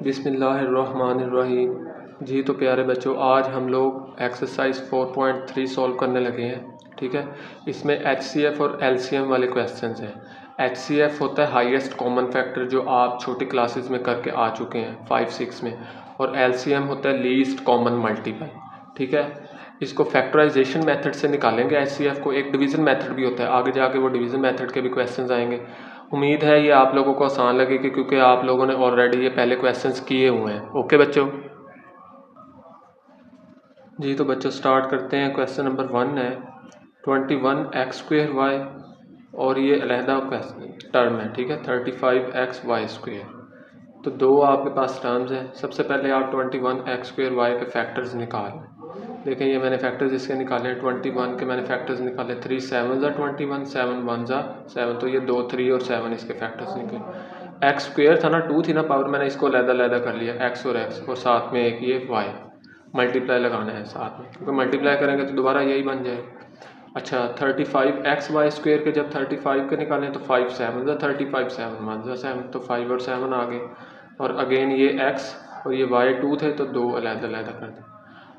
बिस्मिल्लाहिर्रहमानिर्रहीम। जी तो प्यारे बच्चों, आज हम लोग एक्सरसाइज 4.3 सॉल्व करने लगे हैं। ठीक है, इसमें HCF और LCM वाले क्वेश्चंस हैं। HCF होता है हाईएस्ट कॉमन फैक्टर, जो आप छोटी क्लासेस में करके आ चुके हैं 5-6 में, और LCM होता है लीस्ट कॉमन मल्टीपल। ठीक है, इसको फैक्टराइजेशन मेथड से निकालेंगे HCF को। एक डिवीज़न मेथड भी होता है, आगे जाके वो डिवीज़न मेथड के भी क्वेश्चंस आएंगे। उम्मीद है ये आप लोगों को आसान लगेगी, क्योंकि आप लोगों ने ऑलरेडी ये पहले क्वेश्चंस किए हुए हैं। ओके बच्चों, जी तो बच्चों स्टार्ट करते हैं। क्वेश्चन नंबर 1 है 21x² और ये अलहदा टर्म है। ठीक है, 35xy²। तो दो आपके पास टर्म्स हैं। सबसे पहले आप 21x² के फैक्टर्स निकालें। देखें, ये मैंने फैक्टर्स इसके निकाले हैं। 21 के मैंने फैक्टर्स निकाले, 3 7 ज़ा 21, 7 1 ज़ा 7, तो ये 2 3 और 7 इसके फैक्टर्स निकले। x² था ना, 2 थी ना पावर, मैंने इसको अलग कर लिया, x और x, और साथ में एक ये y मल्टीप्लाई लगाना है साथ में, क्योंकि मल्टीप्लाई करेंगे तो दोबारा यही बन जाएगा। अच्छा, 35xy² के जब 35 के निकालें तो 5 7 ज़ा 35, 7 1 ज़ा 7, तो 5 और 7 आ गए। और अगेन ये x और ये y 2 थे, तो 2 अलग कर दें।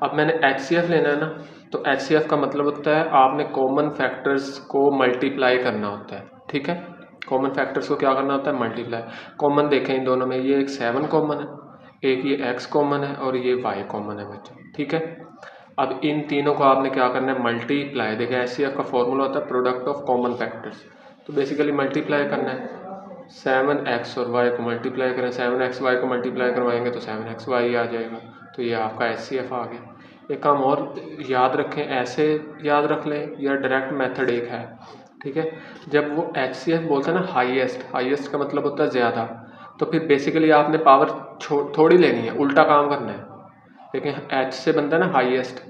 अब मैंने HCF लेना है ना, तो HCF का मतलब होता है आपने कॉमन फैक्टर्स को मल्टीप्लाई करना होता है। ठीक है, कॉमन फैक्टर्स को क्या करना होता है, मल्टीप्लाई। कॉमन देखें इन दोनों में, ये एक 7 कॉमन है, एक ये x कॉमन है और ये y कॉमन है बच्चों। ठीक है, अब इन तीनों को आपने क्या करना है, मल्टीप्लाई। देखें, HCF का फॉर्मूला होता है प्रोडक्ट ऑफ कॉमन फैक्टर्स, तो बेसिकली मल्टीप्लाई करना है। 7x और y को मल्टीप्लाई करें, 7xy को मल्टीप्लाई करवाएंगे तो 7xy आ जाएगा, तो ये आपका HCF आ गया। एक काम और याद रखें, ऐसे याद रख लें या डायरेक्ट मेथड एक है। ठीक है, जब वो HCF बोलते हैं ना हाईएस्ट का मतलब होता है ज़्यादा, तो फिर बेसिकली आपने पावर थोड़ी लेनी है, उल्टा काम करना है। लेकिन H से बनता है ना हाईएस्ट,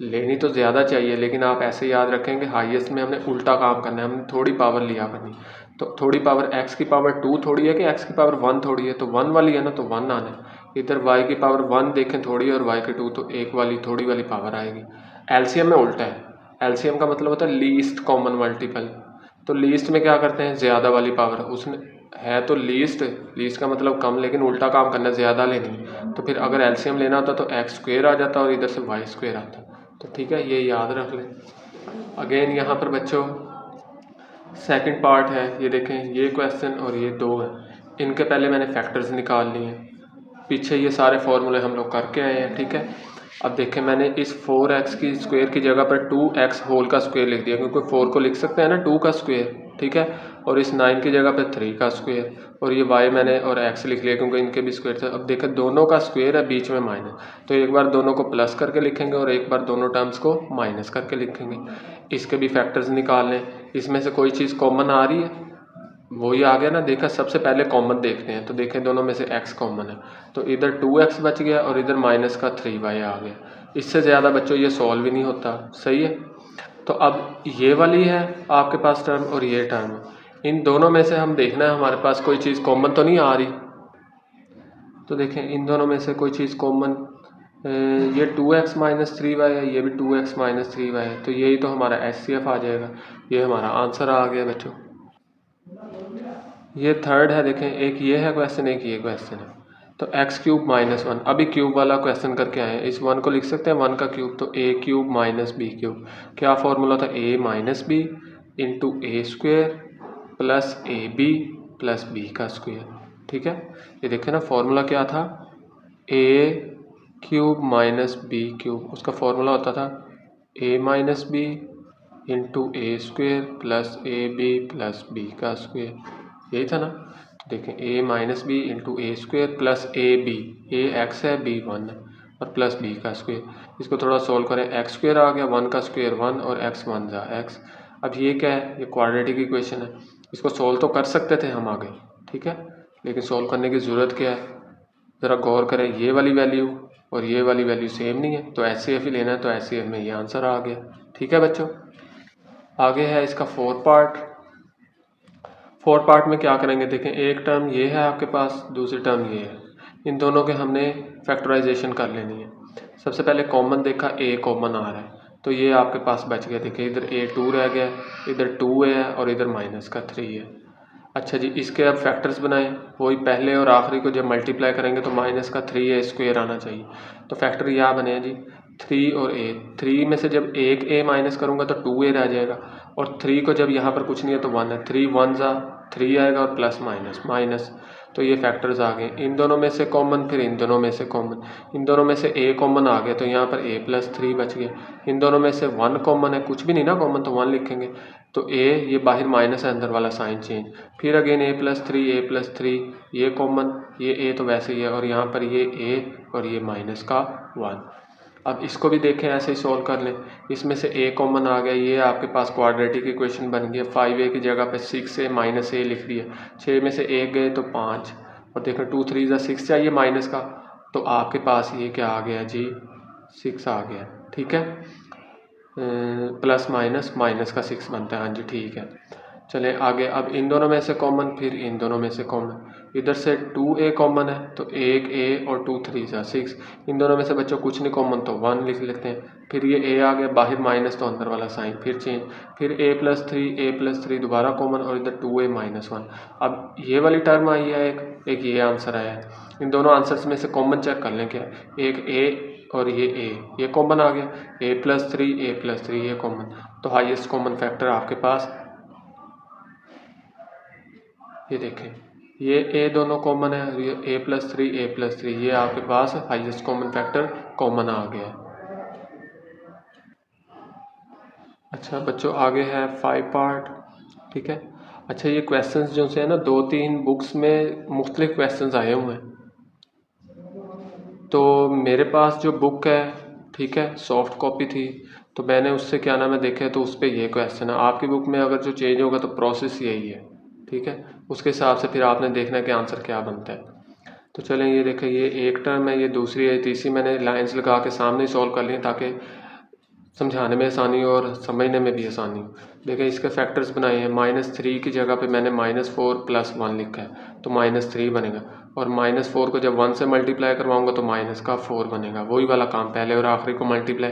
लेनी तो ज़्यादा चाहिए, लेकिन आप ऐसे याद रखेंगे हाईएस्ट में हमने उल्टा काम करना है, हमने थोड़ी पावर लिया करनी। तो थोड़ी पावर, x की पावर 2 थोड़ी है कि x की पावर 1 थोड़ी है, तो 1 वाली है ना, तो 1 आना है। इधर y की पावर 1 देखें थोड़ी है, और y की 2, तो 1 वाली थोड़ी वाली पावर आएगी। LCM में उल्टा है। LCM का मतलब होता है लीस्ट कॉमन मल्टीपल। तो लीस्ट में क्या करते हैं, ज़्यादा वाली पावर उसने है, तो लीस्ट का मतलब कम, लेकिन उल्टा काम करना है, ज़्यादा लेनी। तो फिर अगर LCM लेना होता तो x² आ जाता और इधर से y² आता। तो ठीक है, ये याद रख लें। अगेन यहाँ पर बच्चों सेकंड पार्ट है, ये देखें, ये क्वेश्चन और ये दो है, इनके पहले मैंने फैक्टर्स निकाल लिए हैं। पीछे ये सारे फॉर्मूले हम लोग करके आए हैं। ठीक है, अब देखें, मैंने इस 4x की स्क्वायर की जगह पर 2x होल का स्क्वायर लिख दिया, क्योंकि 4 को लिख सकते हैं ना 2 का स्क्वायर। ठीक है, और इस 9 की जगह पर 3 का स्क्वायर, और ये y मैंने और x लिख लिया, क्योंकि इनके भी स्क्वायर थे। अब देखें, दोनों का स्क्वायर है, बीच में माइनस, तो एक बार दोनों को प्लस करके लिखेंगे और एक बार दोनों टर्म्स को माइनस करके लिखेंगे। इसके भी फैक्टर्स निकाल लें। इसमें से कोई चीज़ कॉमन आ रही है, वही आ गया ना। देखा, सबसे पहले कॉमन देखते हैं, तो देखें दोनों में से x कॉमन है, तो इधर 2x बच गया और इधर माइनस का 3y आ गया। इससे ज़्यादा बच्चों ये सॉल्व ही नहीं होता। सही है, तो अब ये वाली है आपके पास टर्म और ये टर्म है, इन दोनों में से हम देखना है हमारे पास कोई चीज़ कॉमन तो नहीं आ रही। तो देखें, इन दोनों में से कोई चीज़ कॉमन, ये 2x माइनस 3y है, ये भी 2x माइनस 3y है, तो यही तो हमारा HCF आ जाएगा। ये हमारा आंसर आ गया बच्चों। ये थर्ड है, देखें, एक ये है क्वेश्चन, एक ये क्वेश्चन है। तो x³ माइनस 1, अभी क्यूब वाला क्वेश्चन करके आए हैं। इस 1 को लिख सकते हैं 1 का क्यूब, तो a³ माइनस b³। क्या फॉर्मूला था, a minus b into a² plus ab plus b का स्क्वायर। ठीक है, ये देखें ना, फॉर्मूला क्या था, a³ माइनस b³, उसका फॉर्मूला होता था a minus b into a² plus ab plus b का स्क्वायर, यही था ना। देखें, a minus b into a² plus ab, a x है, b 1 है, और प्लस b का स्क्वायर। इसको थोड़ा सोल्व करें, x² आ गया, 1 का स्क्वायर 1 और x 1 ज़ा x। अब ये क्या है, ये क्वाड्रेटिक इक्वेशन है, इसको सोल्व तो कर सकते थे हम आगे। ठीक है, लेकिन सोल्व करने की ज़रूरत क्या है, ज़रा गौर करें, ये वाली वैल्यू और ये वाली वैल्यू सेम नहीं है, तो HCF ही लेना है, तो HCF में ये आंसर आ गया। ठीक है बच्चों, आगे है इसका फोर्थ पार्ट में क्या करेंगे, देखें, एक टर्म ये है आपके पास, दूसरी टर्म ये है, इन दोनों के हमने फैक्टराइजेशन कर लेनी है। सबसे पहले कॉमन देखा, a कॉमन आ रहा है, तो ये आपके पास बच गया। देखिए, इधर a 2 रह गया, इधर 2 है और इधर माइनस का 3 है। अच्छा जी, इसके अब फैक्टर्स बनाएं, वही पहले और आखिरी को जब मल्टीप्लाई करेंगे तो माइनस का 3a² आना चाहिए। तो फैक्टर यहाँ बने जी 3 और a। 3 में से जब एक a माइनस करूँगा तो 2a रह जाएगा, और 3 को जब यहाँ पर कुछ नहीं है तो 1 है, 3 1 ज़ा 3 आएगा और प्लस माइनस माइनस। तो ये फैक्टर्स आ गए, इन दोनों में से कॉमन, फिर इन दोनों में से कॉमन, इन दोनों में से a कॉमन आ गया तो यहाँ पर a+3 बच गया। इन दोनों में से 1 कॉमन है, कुछ भी नहीं ना कॉमन, तो 1 लिखेंगे। तो a, ये बाहर माइनस है, अंदर वाला साइन चेंज, फिर अगेन a+3 ये कॉमन, ये a तो वैसे ही है, और यहाँ पर ये a और ये माइनस का 1। अब इसको भी देखें, ऐसे ही सॉल्व कर लें। इसमें से a कॉमन आ गया, ये आपके पास क्वाड्रेटिक इक्वेशन बन गई है। 5a की जगह पे 6a माइनस a लिख दिया, 6 में से 1 गए तो 5, और देखें 2 3 ज़ा 6 चाहिए माइनस का, तो आपके पास ये क्या आ गया जी 6 आ गया। ठीक है, प्लस माइनस माइनस का 6 बनता है। हाँ जी ठीक है, चलें आगे। अब इन दोनों में से कॉमन, फिर इन दोनों में से कॉमन, इधर से 2a कॉमन है तो 1a और 2 3 ज़ा 6, इन दोनों में से बच्चों कुछ नहीं कॉमन तो 1 लिख लेते हैं। फिर ये a आ गया, बाहर माइनस तो अंदर वाला साइन फिर चेंज, फिर a+3 दोबारा कॉमन, और इधर 2a - 1। अब ये वाली टर्म आई है, एक ये आंसर आया है। इन दोनों आंसर्स में से कॉमन चेक कर लें, क्या एक a और ये कॉमन आ गया, a+3 ये कॉमन, तो हाईएस्ट कॉमन फैक्टर आपके पास ये देखें, ये a दोनों कॉमन है, ये a+3 ये आपके पास हाईएस्ट कॉमन फैक्टर कॉमन आ गया है। अच्छा बच्चों, आगे है 5 पार्ट। ठीक है, अच्छा ये क्वेश्चंस जो से है ना, 2-3 बुक्स में मुख्तलिफ क्वेश्चंस आए हुए हैं। तो मेरे पास जो बुक है, ठीक है, सॉफ्ट कॉपी थी, तो मैंने उससे क्या नाम है देखे, तो उस पर ये क्वेश्चन है। आपकी बुक में अगर जो चेंज होगा तो प्रोसेस यही है, ठीक है, उसके हिसाब से फिर आपने देखना है कि आंसर क्या बनता है। तो चलें, ये देखें, ये एक टर्म है, ये दूसरी है, तीसरी मैंने लाइंस लगा के सामने ही सॉल्व कर ली ताकि समझाने में आसानी हो और समझने में भी आसानी हो। देखिए इसके फैक्टर्स बनाए हैं, -3 की जगह पे मैंने -4 + 1 लिखा है तो -3 बनेगा, और -4 को जब 1 से मल्टीप्लाई करवाऊंगा तो -4 बनेगा। वही वाला काम, पहले और आखिरी को मल्टीप्लाई।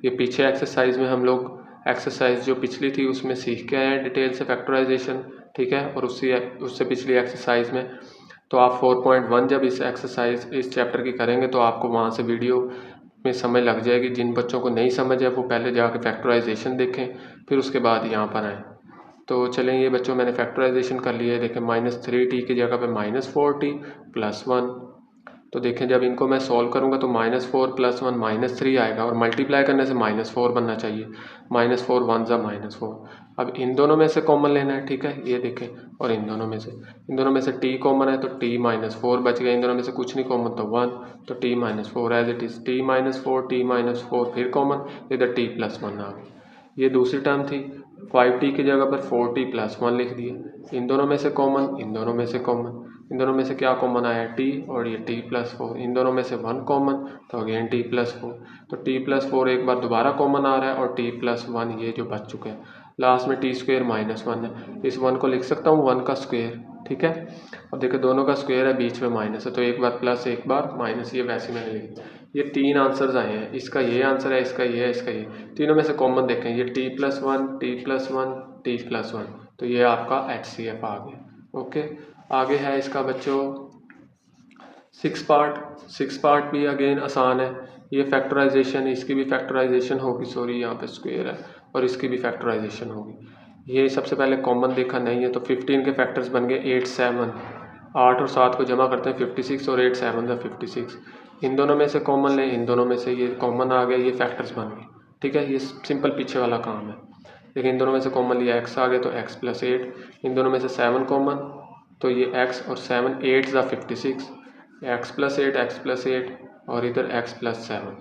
ये पीछे एक्सरसाइज में हम लोग एक्सरसाइज जो पिछली थी उसमें सीख के आए हैं डिटेल से फैक्टराइजेशन, ठीक है, और उससे पिछली एक्सरसाइज में तो आप 4.1 जब इस एक्सरसाइज इस चैप्टर की करेंगे तो आपको वहाँ से वीडियो में समझ लग जाएगी। जिन बच्चों को नहीं समझ है वो पहले जाके फैक्टराइजेशन देखें, फिर उसके बाद यहाँ पर आएँ। तो चलें, ये बच्चों मैंने फैक्टराइजेशन कर लिया है। देखें -3t की जगह पे -4t + 1, तो देखें जब इनको मैं सॉल्व करूँगा तो -4 + 1 -3 आएगा, और मल्टीप्लाई करने से -4 बनना चाहिए, -4 1 ज़ा -4। अब इन दोनों में से कॉमन लेना है, ठीक है, ये देखें, और इन दोनों में से t कॉमन है तो t - 4 बच गया। इन दोनों में से कुछ नहीं कॉमन तो 1, तो t - 4 as it is, t - 4 फिर कॉमन, इधर t + 1 आ गया। ये दूसरी टर्म थी, 5t की जगह पर 4t + 1 लिख दिया। इन दोनों में से कॉमन, इन दोनों में से कॉमन, इन दोनों में से क्या कॉमन आया t, और ये t + 4, इन दोनों में से 1 कॉमन तो अगेन t + 4, तो t + 4 एक बार दोबारा कॉमन आ रहा है, और t + 1 ये जो बच चुके हैं। लास्ट में t² - 1 है, इस 1 को लिख सकता हूँ 1 का स्क्वायर, ठीक है। अब देखो दोनों का स्क्वायर है, बीच में माइनस है, तो एक बार प्लस एक बार माइनस, ये वैसे मैंने लिखा। ये 3 आंसर्स आए हैं, इसका ये आंसर है, इसका ये है, इसका ये, तीनों में से कॉमन देखें, ये t + 1 t + 1 t + 1, तो ये आपका HCF आ गया। ओके, आगे है इसका बच्चों 6 पार्ट भी अगेन आसान है। ये फैक्टराइजेशन, इसकी भी फैक्टराइजेशन होगी, सॉरी यहाँ पे स्क्वायर है, और इसकी भी फैक्टराइजेशन होगी। ये सबसे पहले कॉमन देखा नहीं है, तो 15 के फैक्टर्स बन गए 8 7, 8 और 7 को जमा करते हैं 56, और 8 7 ज़ा 56। इन दोनों में से कॉमन लें, इन दोनों में से ये कॉमन आ गया, ये फैक्टर्स बन गए, ठीक है। ये सिंपल पीछे वाला काम है। लेकिन इन दोनों में से कॉमन लिया x आ गया तो x + 8, इन दोनों में से 7 कॉमन तो ये x और 7 8 ज़ा 56, x + 8 और इधर x + 7।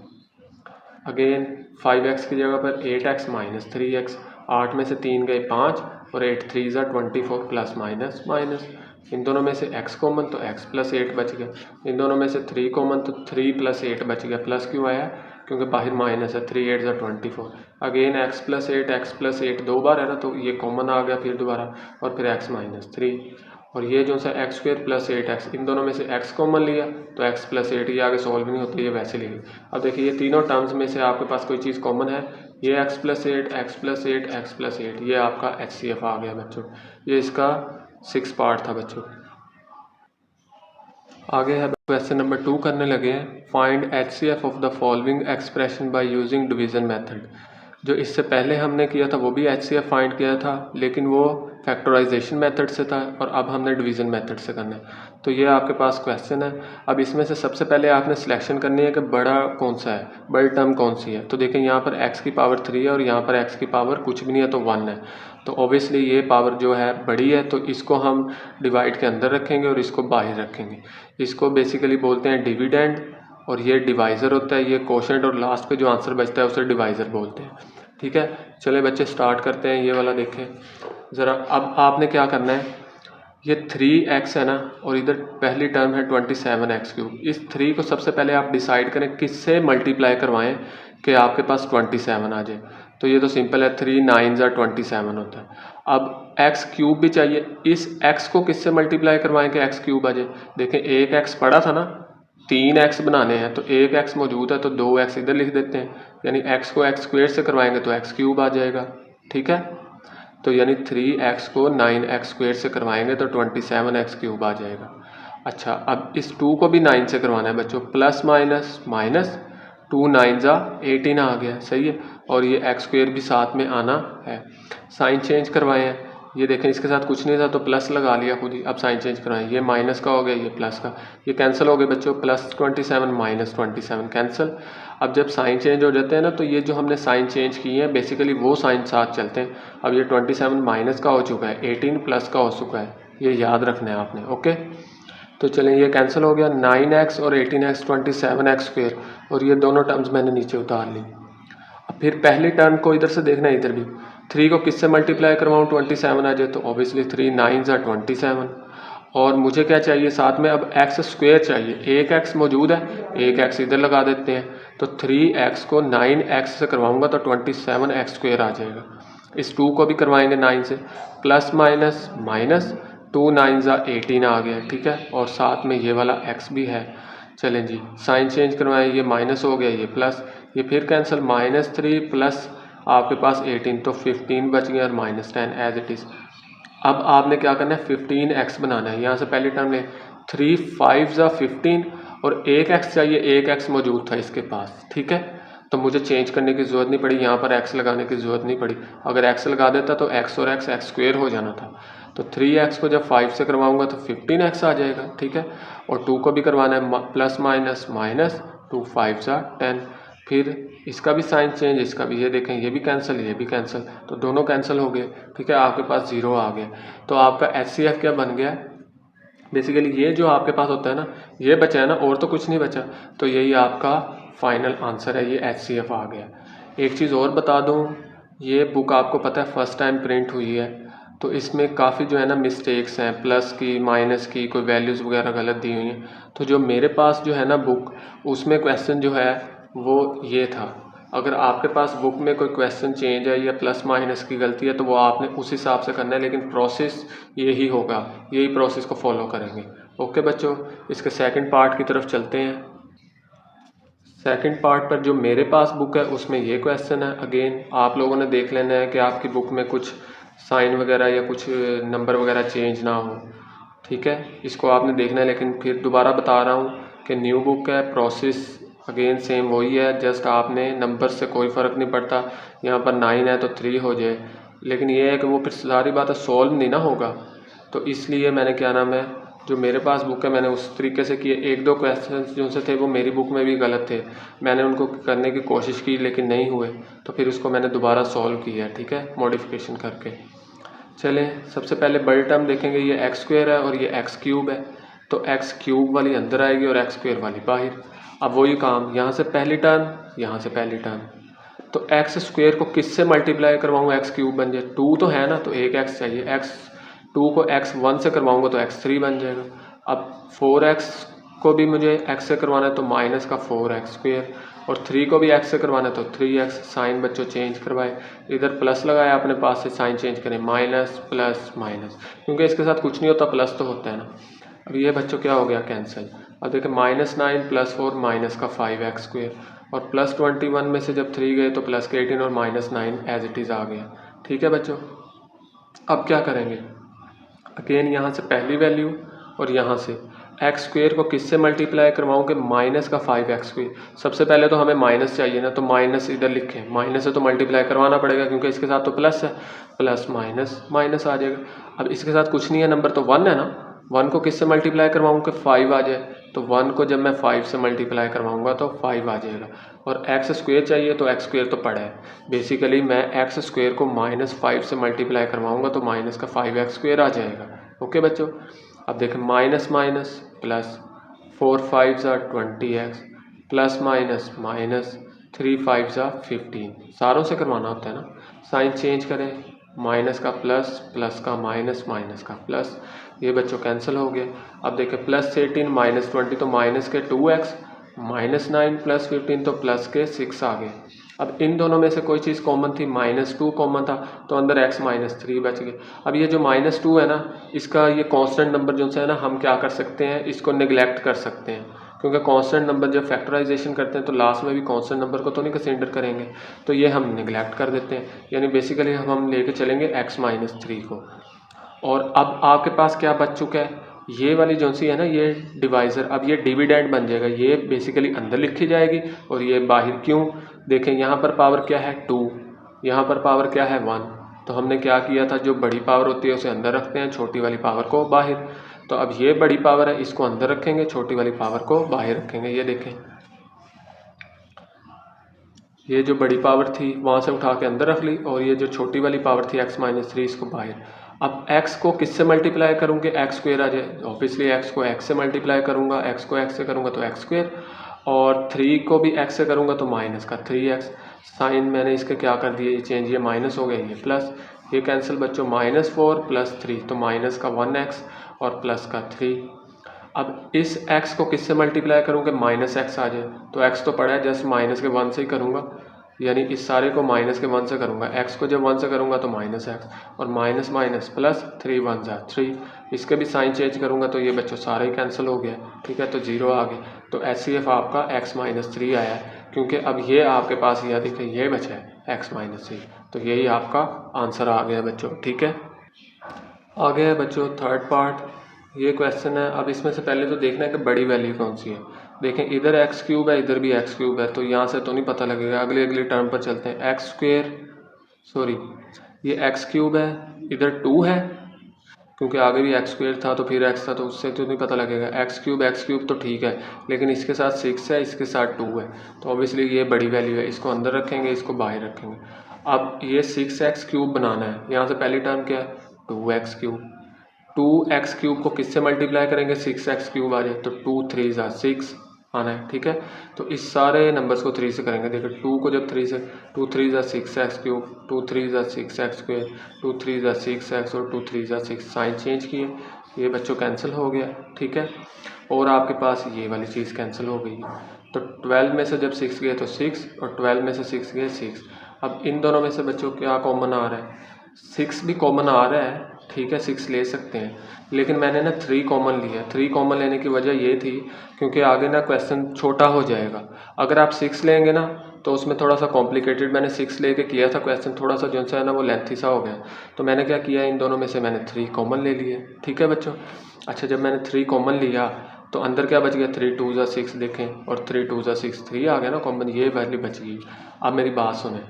अगेन 5x की जगह पर 8x - 3x, 8 में से 3 गए 5, और 8 3 ज़ा 24 प्लस माइनस, इन दोनों में से x कॉमन तो x + 8 बच गया। इन दोनों में से 3 कॉमन तो 3 + 8 बच गया। प्लस क्यों आया, क्योंकि बाहर माइनस है, 3 8 ज़ा 24। अगेन x + 8 दो बार है ना, तो ये कॉमन आ गया फिर दोबारा, और फिर x - 3, और ये जो सा x² + 8x, इन दोनों में से x कॉमन लिया तो x + 8, ये आगे सॉल्व नहीं होती, ये वैसे लिखी। अब देखिए ये तीनों टर्म्स में से आपके पास कोई चीज़ कॉमन है, ये x + 8 x + 8 x + 8, ये आपका HCF आ गया बच्चों। ये इसका 6 पार्ट था बच्चों। आगे है क्वेश्चन नंबर 2 करने लगे हैं। Find HCF of the following expression by using division method. जो इससे पहले हमने किया था वो भी HCF फाइंड किया था, लेकिन वो फैक्टराइजेशन मेथड से था और अब हमने डिवीज़न मेथड से करना है। तो ये आपके पास क्वेश्चन है। अब इसमें से सबसे पहले आपने सिलेक्शन करनी है कि बड़ा कौन सा है, बड़ी टर्म कौन सी है। तो देखें यहाँ पर x की पावर 3 है और यहाँ पर x की पावर कुछ भी नहीं है तो 1 है। तो ऑब्वियसली ये पावर जो है बड़ी है, तो इसको हम डिवाइड के अंदर रखेंगे और इसको बाहर रखेंगे। इसको बेसिकली बोलते हैं डिविडेंड और ये डिवाइज़र होता है, ये कोशेंट, और लास्ट पे जो आंसर बचता है उसे डिवाइज़र बोलते हैं। ठीक है, चले बच्चे स्टार्ट करते हैं। ये वाला देखें ज़रा। अब आपने क्या करना है, ये 3x है ना, और इधर पहली टर्म है 27x³। इस 3 को सबसे पहले आप डिसाइड करें किससे मल्टीप्लाई करवाएं कि आपके पास 27 आ जाए। तो ये तो सिंपल है, 3 9 ज़ा 27 होता है। अब x³ भी चाहिए, इस x को किससे मल्टीप्लाई करवाएं कि x³ आ जाए। देखें एक x पड़ा था ना, 3x बनाने हैं तो एक x मौजूद है तो 2x इधर लिख देते हैं, यानी x को x² से करवाएंगे तो x³ आ जाएगा। ठीक है, तो यानी 3x को 9x² से करवाएंगे तो 27x³ आ जाएगा। अच्छा, अब इस 2 को भी 9 से करवाना है बच्चों, प्लस माइनस माइनस, 2 9 ज़ा 18 आ गया, सही है। और ये x² भी साथ में आना है। साइन चेंज करवाए हैं, ये देखें इसके साथ कुछ नहीं था तो प्लस लगा लिया खुद ही। अब साइन चेंज करवाएं, ये माइनस का हो गया, ये प्लस का, ये कैंसिल हो गए बच्चों, प्लस 27 माइनस 27 कैंसिल। अब जब साइन चेंज हो जाते हैं ना, तो ये जो हमने साइन चेंज किए हैं बेसिकली वो साइन साथ चलते हैं। अब ये 27 माइनस का हो चुका है, 18 प्लस का हो चुका है, ये याद रखना है आपने। ओके, तो चलें ये कैंसिल हो गया, 9x और 18x 27x², और ये दोनों टर्म्स मैंने नीचे उतार ली। अब फिर पहली टर्म को इधर से देखना है, इधर भी 3 को किससे मल्टीप्लाई करवाऊँ 27 आ जाए। तो ऑब्वियसली 3 9 ज़ा 27, और मुझे क्या चाहिए साथ में, अब x² चाहिए। एक x मौजूद है, एक x इधर लगा देते हैं, तो 3x को 9x से करवाऊंगा तो 27x² आ जाएगा। इस 2 को भी करवाएंगे 9 से, प्लस माइनस माइनस, 2 9 ज़ा 18 आ गया। ठीक है, और साथ में ये वाला x भी है। चलें जी, साइन चेंज करवाएं, ये माइनस हो गया, ये प्लस, ये फिर कैंसिल, -3 प्लस आपके पास 18, तो 15 बच गया और -10 एज इट इज़। अब आपने क्या करना है, 15x बनाना है। यहाँ से पहली टर्म ले, 3 5 ज़ा 15, और एक x चाहिए, एक x मौजूद था इसके पास। ठीक है, तो मुझे चेंज करने की ज़रूरत नहीं पड़ी, यहाँ पर x लगाने की ज़रूरत नहीं पड़ी। अगर x लगा देता तो x और x² हो जाना था। तो 3x को जब 5 से करवाऊंगा तो 15x आ जाएगा। ठीक है, और 2 को भी करवाना है, प्लस माइनस माइनस, 2 5 ज़ा 10, फिर इसका भी साइन चेंज, इसका भी, ये देखें ये भी कैंसिल, ये भी कैंसिल, तो दोनों कैंसिल हो गए। ठीक है, आपके पास 0 आ गया। तो आपका HCF क्या बन गया, बेसिकली ये जो आपके पास होता है ना, ये बचा है ना, और तो कुछ नहीं बचा। तो यही आपका फाइनल आंसर है, ये HCF आ गया। एक चीज़ और बता दूँ, ये बुक आपको पता है फर्स्ट टाइम प्रिंट हुई है, तो इसमें काफ़ी जो है ना मिस्टेक्स हैं, प्लस की माइनस की कोई वैल्यूज़ वगैरह गलत दी हुई हैं। तो जो मेरे पास जो है ना बुक, उसमें क्वेश्चन जो है वो ये था। अगर आपके पास बुक में कोई क्वेश्चन चेंज है या प्लस माइनस की गलती है तो वो आपने उस हिसाब से करना है, लेकिन प्रोसेस यही होगा, यही प्रोसेस को फॉलो करेंगे। ओके बच्चों, इसके सेकंड पार्ट की तरफ चलते हैं। सेकंड पार्ट पर जो मेरे पास बुक है उसमें ये क्वेश्चन है। अगेन आप लोगों ने देख लेना है कि आपकी बुक में कुछ साइन वगैरह या कुछ नंबर वगैरह चेंज ना हो। ठीक है, इसको आपने देखना है, लेकिन फिर दोबारा बता रहा हूँ कि न्यू बुक है, प्रोसेस अगेन सेम वही है, जस्ट आपने नंबर से कोई फ़र्क नहीं पड़ता। यहाँ पर 9 है तो 3 हो जाए, लेकिन ये है कि वो फिर सारी बातें सॉल्व नहीं ना होगा। तो इसलिए मैंने क्या नाम है, जो मेरे पास बुक है मैंने उस तरीके से किए। एक दो क्वेश्चन जो से थे वो मेरी बुक में भी गलत थे, मैंने उनको करने की कोशिश की लेकिन नहीं हुए, तो फिर उसको मैंने दोबारा सॉल्व किया। ठीक है, मॉडिफिकेशन करके। चलें, सबसे पहले बड़ी टर्म देखेंगे, ये x² है और ये x³ है, तो x³ वाली अंदर आएगी और x² वाली बाहर। अब वही काम, यहाँ से पहली टर्म, यहाँ से पहली टर्म, तो x² को किससे मल्टीप्लाई करवाऊँ x³ बन जाए। 2 तो है ना, तो एक x चाहिए, x2 को x1 से करवाऊँगा तो x3 बन जाएगा। अब 4x को भी मुझे x से करवाना है तो माइनस का 4x², और 3 को भी x से करवाना है तो 3x। साइन बच्चों चेंज करवाए, इधर प्लस लगाया अपने पास से, साइन चेंज करें, माइनस प्लस माइनस, क्योंकि इसके साथ कुछ नहीं होता, प्लस तो होता है ना। अब ये बच्चों क्या हो गया, कैंसिल। अब देखिए -9 + 4 माइनस का 5x², और प्लस 21 में से जब 3 गए तो प्लस के 18 और -9 एज इट इज़ आ गया। ठीक है बच्चों, अब क्या करेंगे, अगेन यहाँ से पहली वैल्यू और यहाँ से एक्स स्क्वेयर को किससे मल्टीप्लाई करवाऊँ कि माइनस का 5x स्क्वेयर। सबसे पहले तो हमें माइनस चाहिए ना, तो माइनस इधर लिखें, माइनस से तो मल्टीप्लाई करवाना पड़ेगा क्योंकि इसके साथ तो प्लस है, प्लस माइनस माइनस आ जाएगा। अब इसके साथ कुछ नहीं है, नंबर तो 1 है ना, 1 को किससे मल्टीप्लाई करवाऊँ कि 5 आ जाए, तो 1 को जब मैं 5 से मल्टीप्लाई करवाऊँगा तो 5 आ जाएगा। और एक्स स्क्वेयर चाहिए तो एक्स स्क्वेयर तो पड़ा है, बेसिकली मैं एक्स स्क्वेयर को -5 से मल्टीप्लाई करवाऊँगा तो माइनस का 5x स्क्वेयर आ जाएगा। ओके बच्चों, अब देखें माइनस माइनस प्लस 4 5 ज़ा 20x प्लस माइनस माइनस 3 5 ज़ा 15, सारों से करवाना होता है ना। साइन चेंज करें, माइनस का प्लस, प्लस का माइनस, माइनस का प्लस, ये बच्चों कैंसिल हो गया। अब देखें प्लस 18 माइनस 20 तो माइनस के 2x, -9 प्लस 15 तो प्लस के 6 आ गए। अब इन दोनों में से कोई चीज़ कॉमन थी, -2 कॉमन था तो अंदर x -3 बच गए। अब ये जो -2 है ना, इसका ये कांस्टेंट नंबर जो है ना, हम क्या कर सकते हैं, इसको निगलेक्ट कर सकते हैं क्योंकि कांस्टेंट नंबर जब फैक्टराइजेशन करते हैं तो लास्ट में भी कांस्टेंट नंबर को तो नहीं कंसीडर करेंगे, तो ये हम निगलेक्ट कर देते हैं। यानी बेसिकली हम लेके चलेंगे x -3 को। और अब आपके पास क्या बच चुका है, ये वाली जो सी है ना, ये डिवाइज़र, अब ये डिविडेंड बन जाएगा, ये बेसिकली अंदर लिखी जाएगी और ये बाहर। क्यों, देखें यहाँ पर पावर क्या है 2, यहाँ पर पावर क्या है 1, तो हमने क्या किया था, जो बड़ी पावर होती है उसे अंदर रखते हैं, छोटी वाली पावर को बाहर। तो अब ये बड़ी पावर है, इसको अंदर रखेंगे, छोटी वाली पावर को बाहर रखेंगे। ये देखें, ये जो बड़ी पावर थी वहाँ से उठा के अंदर रख ली और ये जो छोटी वाली पावर थी x -3 इसको बाहर। अब x को किससे मल्टीप्लाई करूँगे, एक्स स्क्वेयर आ जाए, ऑब्वियसली x को x से मल्टीप्लाई करूँगा, x को x से करूँगा तो एक्स स्क्वेयर, और 3 को भी x से करूँगा तो माइनस का 3x। साइन मैंने इसके क्या कर दिए, ये चेंज, ये माइनस हो गया, ये प्लस, ये कैंसिल बच्चों, -4 + 3 तो माइनस का 1x और प्लस का 3। अब इस x को किससे मल्टीप्लाई करूँगा, -x आ जाए, तो x तो पड़ा है, जस्ट माइनस के 1 से ही करूँगा, यानी इस सारे को माइनस के 1 से करूँगा। x को जब 1 से करूँगा तो -x और माइनस माइनस प्लस 3 1 ज़ा 3, इसके भी साइन चेंज करूँगा तो ये बच्चों सारा ही कैंसिल हो गया, ठीक है, तो 0 आ गया। तो HCF आपका x -3 आया है, क्योंकि अब ये आपके पास यह देखिए ये बचा है x -3, तो यही आपका आंसर आ गया बच्चों, ठीक है। आगे है बच्चों थर्ड पार्ट, ये क्वेश्चन है। अब इसमें से पहले तो देखना है कि बड़ी वैल्यू कौन सी है। देखें इधर x³ है, इधर भी x³ है, तो यहाँ से तो नहीं पता लगेगा, अगले अगले टर्म पर चलते हैं। ये x³ है, इधर 2 है, क्योंकि आगे भी x² था तो फिर x था, तो उससे तो नहीं पता लगेगा। x³ तो ठीक है, लेकिन इसके साथ 6 है, इसके साथ 2 है, तो ऑब्वियसली ये बड़ी वैल्यू है, इसको अंदर रखेंगे, इसको बाहर रखेंगे। अब ये 6x³ बनाना है, यहाँ से पहली टर्म क्या है 2x³, 2x³ को किससे मल्टीप्लाई करेंगे, 6x³ आ जाए, तो 2 3 ज़ा 6 आना है, ठीक है। तो इस सारे नंबर्स को 3 से करेंगे। देखो 2 को जब 3 से, 2 3 ज़ा 6x³, 2 3 ज़ा 6x², 2 3 ज़ा 6x और 2 3 ज़ा 6, साइन चेंज किए, ये बच्चों कैंसिल हो गया, ठीक है। और आपके पास ये वाली चीज़ कैंसिल हो गई, तो 12 में से जब 6 गए तो 6 और 12 में से 6 गए 6। अब इन दोनों में से बच्चों क्या कॉमन आ रहा है, 6 भी कॉमन आ रहा है, ठीक है, 6 ले सकते हैं, लेकिन मैंने ना 3 कॉमन लिया। 3 कॉमन लेने की वजह ये थी क्योंकि आगे ना क्वेश्चन छोटा हो जाएगा। अगर आप 6 लेंगे ना तो उसमें थोड़ा सा कॉम्प्लिकेटेड, मैंने 6 लेके किया था क्वेश्चन, थोड़ा सा जो है ना वो लेंथी सा हो गया, तो मैंने क्या किया, इन दोनों में से मैंने 3 कॉमन ले लिए, ठीक है बच्चों। अच्छा, जब मैंने 3 कॉमन लिया तो अंदर क्या बच गया, 3 2 ज़ा 6 देखें, और 3 2 ज़ा 6 3 आ गया ना कॉमन, ये वैल्यू बच गई। अब मेरी बात सुने,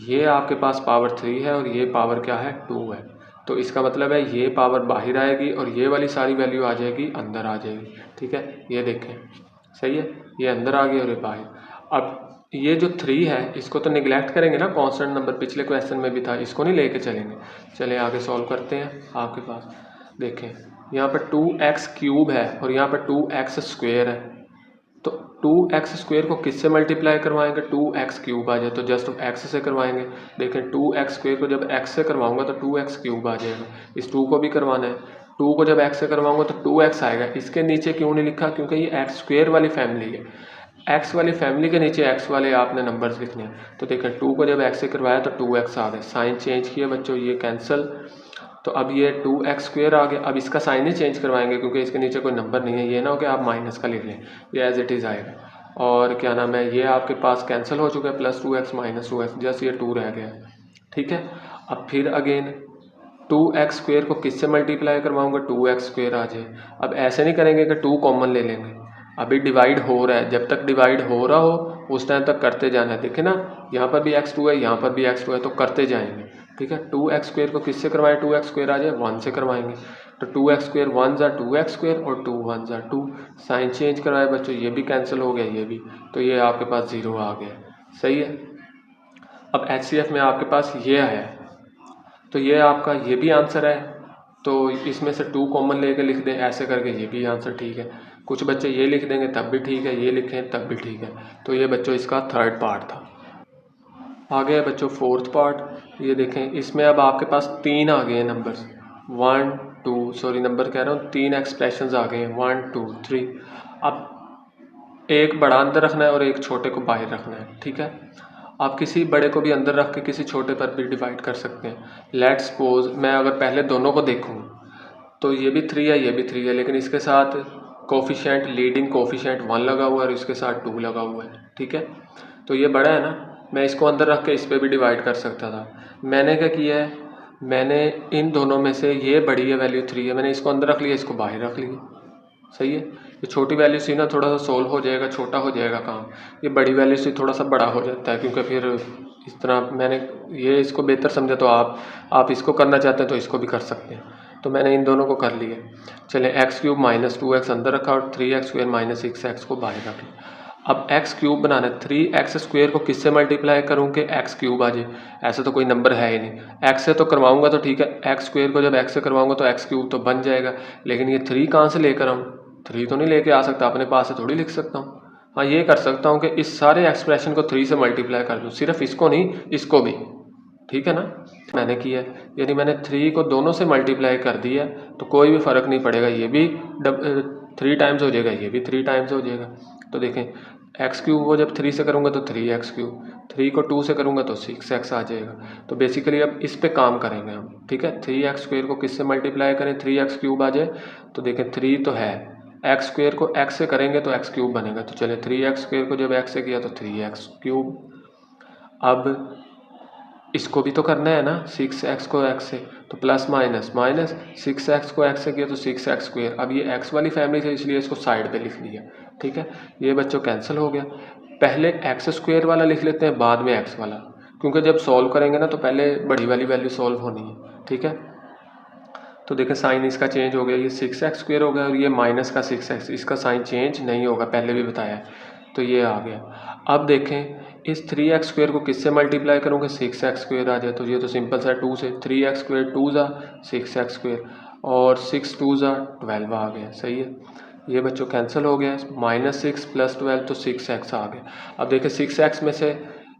ये आपके पास पावर 3 है और ये पावर क्या है 2 है, तो इसका मतलब है ये पावर बाहर आएगी और ये वाली सारी वैल्यू आ जाएगी अंदर आ जाएगी, ठीक है। ये देखें सही है, ये अंदर आ गई और ये बाहर। अब ये जो 3 है इसको तो निगलेक्ट करेंगे ना, कांस्टेंट नंबर पिछले क्वेश्चन में भी था, इसको नहीं लेके चलेंगे। चले आगे सॉल्व करते हैं। आपके पास देखें यहाँ पर 2x³ है और यहाँ पर 2x² है, तो 2x² को किससे मल्टीप्लाई करवाएंगे, 2x³ आ जाए, तो जस्ट x से करवाएंगे। देखें 2x² को जब x से करवाऊंगा तो 2x³ आ जाएगा, इस 2 को भी करवाना है, 2 को जब x से करवाऊंगा तो 2x आएगा। इसके नीचे क्यों नहीं लिखा, क्योंकि ये x² वाली फैमिली है, x वाली फैमिली के नीचे x वाले आपने नंबर्स लिखने हैं। तो देखें 2 को जब x से करवाया तो 2x आ गए, साइन चेंज किया बच्चों, ये कैंसिल, तो अब ये 2x² आ गया। अब इसका साइन ही चेंज करवाएंगे क्योंकि इसके नीचे कोई नंबर नहीं है, ये ना हो कि आप माइनस का लिख लें, ये एज इट इज़ आएगा। और क्या नाम है, ये आपके पास कैंसिल हो चुका है, +2x -2x, जस्ट ये 2 रह गया, ठीक है। अब फिर अगेन 2x² को किससे मल्टीप्लाई करवाऊंगा, 2x² आ जाए। अब ऐसे नहीं करेंगे कि 2 कॉमन ले लेंगे, अभी डिवाइड हो रहा है, जब तक डिवाइड हो रहा हो उस टाइम तक करते जाना है। देखिए ना, यहाँ पर भी x2 है, यहाँ पर भी x2 है, तो करते जाएंगे। ठीक है, 2x² को किससे करवाएं, 2x² आ जाए, 1 से करवाएंगे। तो 2x² 1 ज़ा 2x² और 2 1 ज़ा 2। साइन चेंज करवाए बच्चों, ये भी कैंसिल हो गया, ये भी, तो ये आपके पास 0 आ गया। सही है। अब HCF में आपके पास ये आया, तो ये आपका ये भी आंसर है, तो इसमें से 2 कॉमन लेके लिख दें, ऐसे करके ये भी आंसर ठीक है। कुछ बच्चे ये लिख देंगे तब भी ठीक है, ये लिखें तब भी ठीक है। तो ये बच्चों इसका थर्ड पार्ट था। आगे है बच्चों फोर्थ पार्ट। ये देखें, इसमें अब आपके पास 3 आ गए हैं नंबर्स, 1 2 सॉरी नंबर कह रहा हूँ, 3 एक्सप्रेशंस आ गए हैं, 1 2 3। अब एक बड़ा अंदर रखना है और एक छोटे को बाहर रखना है। ठीक है, आप किसी बड़े को भी अंदर रख के किसी छोटे पर भी डिवाइड कर सकते हैं। लेट्स सपोज मैं अगर पहले दोनों को देखूँ तो ये भी 3 है, ये भी 3 है, लेकिन इसके साथ कोफिशिएंट, लीडिंग कोफिशिएंट 1 लगा हुआ है और इसके साथ 2 लगा हुआ है। ठीक है, तो ये बड़ा है ना, मैं इसको अंदर रख के इस पर भी डिवाइड कर सकता था। मैंने क्या किया है, मैंने इन दोनों में से ये बड़ी है वैल्यू 3 है, मैंने इसको अंदर रख लिया, इसको बाहर रख लिया। सही है, ये छोटी वैल्यू से ना थोड़ा सा सोल्व हो जाएगा, छोटा हो जाएगा काम। ये बड़ी वैल्यू से थोड़ा सा बड़ा हो जाता है, क्योंकि फिर इस तरह मैंने ये इसको बेहतर समझा, तो आप इसको करना चाहते हैं तो इसको भी कर सकते हैं। तो मैंने इन दोनों को कर लिया। चले x³ माइनस 2x अंदर रखा और 3x² माइनस 6x को बाहर रख लिया। अब x³ बनाना है, 3x² को किससे मल्टीप्लाई करूँ कि x³ आ जाए। ऐसा तो कोई नंबर है ही नहीं, x से तो करवाऊँगा तो ठीक है, x² को जब x से करवाऊँगा तो x³ तो बन जाएगा, लेकिन ये 3 कहाँ से लेकर आऊँ, 3 तो नहीं लेके आ सकता, अपने पास से थोड़ी लिख सकता हूँ। हाँ, ये कर सकता हूँ कि इस सारे एक्सप्रेशन को 3 से मल्टीप्लाई कर दूँ, सिर्फ इसको नहीं, इसको भी। ठीक है ना, मैंने किया, यानी मैंने 3 को दोनों से मल्टीप्लाई कर दिया, तो कोई भी फ़र्क नहीं पड़ेगा, ये भी 3 टाइम्स हो जाएगा, ये भी 3 टाइम्स हो जाएगा। तो देखें, x³ को जब 3 से करूँगा तो 3x³, 3 को 2 से करूँगा तो 6x आ जाएगा। तो बेसिकली अब इस पे काम करेंगे हम। ठीक है, 3x² को किससे मल्टीप्लाई करें, 3x³ आ जाए। तो देखें 3 तो है, x² को x से करेंगे तो x³ बनेगा। तो चले 3x² को जब x से किया तो 3x³। अब इसको भी तो करना है ना, 6x को x से, तो प्लस माइनस माइनस, 6x को x से किया तो 6x²। अब ये x वाली फैमिली थी इसलिए इसको साइड पे लिख लिया। ठीक है, ये बच्चों कैंसिल हो गया। पहले x² वाला लिख लेते हैं, बाद में x वाला, क्योंकि जब सॉल्व करेंगे ना तो पहले बड़ी वाली वैल्यू सॉल्व होनी है। ठीक है, तो देखें साइन इसका चेंज हो गया, ये 6x² हो गया और ये माइनस का 6x, इसका साइन चेंज नहीं होगा, पहले भी बताया है। तो ये आ गया। अब देखें, इस 3x² को किससे मल्टीप्लाई करूँगा, 6x² आ जाए। तो ये तो सिंपल सा 2 से, 3x² 2 ज़ा 6x² और 6 2 ज़ा 12 आ गया। सही है, ये बच्चों कैंसिल हो गया, -6 + 12 तो 6x आ गया। अब देखें 6x में से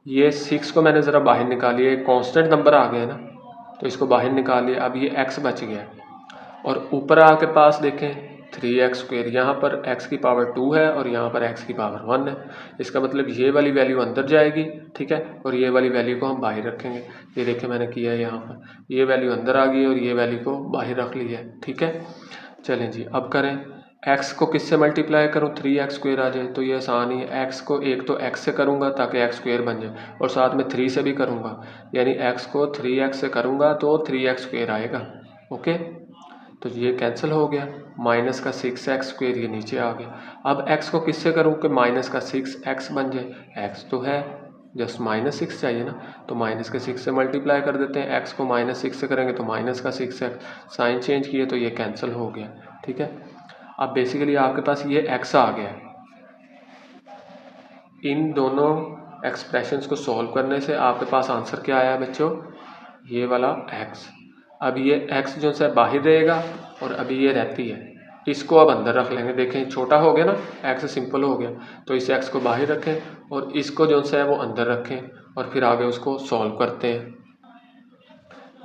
ये 6 को मैंने ज़रा बाहर निकालिए, एक कॉन्स्टेंट नंबर आ गया ना, तो इसको बाहर निकालिए। अब ये x बच गया और ऊपर आके पास देखें 3x², यहाँ पर x की पावर 2 है और यहाँ पर x की पावर 1 है। इसका मतलब ये वाली वैल्यू अंदर जाएगी, ठीक है, और ये वाली वैल्यू को हम बाहर रखेंगे। ये देखें मैंने किया है, यहाँ पर ये वैल्यू अंदर आ गई और ये वैल्यू को बाहर रख लिया है। ठीक है, चलें जी, अब करें, x को किससे मल्टीप्लाई करूँ, 3x² आ जाए। तो ये आसान ही है, x को एक तो x से करूँगा ताकि x² बन जाए, और साथ में 3 से भी करूँगा, यानी x को 3x से करूँगा तो 3x² आएगा। ओके, तो ये कैंसिल हो गया, माइनस का 6x² ये नीचे आ गया। अब x को किससे करूँ कि माइनस का 6x बन जाए, x तो है, जस्ट -6 चाहिए ना, तो माइनस के 6 से मल्टीप्लाई कर देते हैं। x को -6 से करेंगे तो माइनस का 6x, साइन चेंज किए तो ये कैंसिल हो गया। ठीक है, अब बेसिकली आपके पास ये x आ गया। इन दोनों एक्सप्रेशंस को सॉल्व करने से आपके पास आंसर क्या आया बच्चों, ये वाला x। अब ये x जो है बाहर रहेगा और अभी ये रहती है, इसको अब अंदर रख लेंगे। देखें छोटा हो गया ना, x सिंपल हो गया, तो इस x को बाहर रखें और इसको जो है वो अंदर रखें और फिर आगे उसको सॉल्व करते हैं।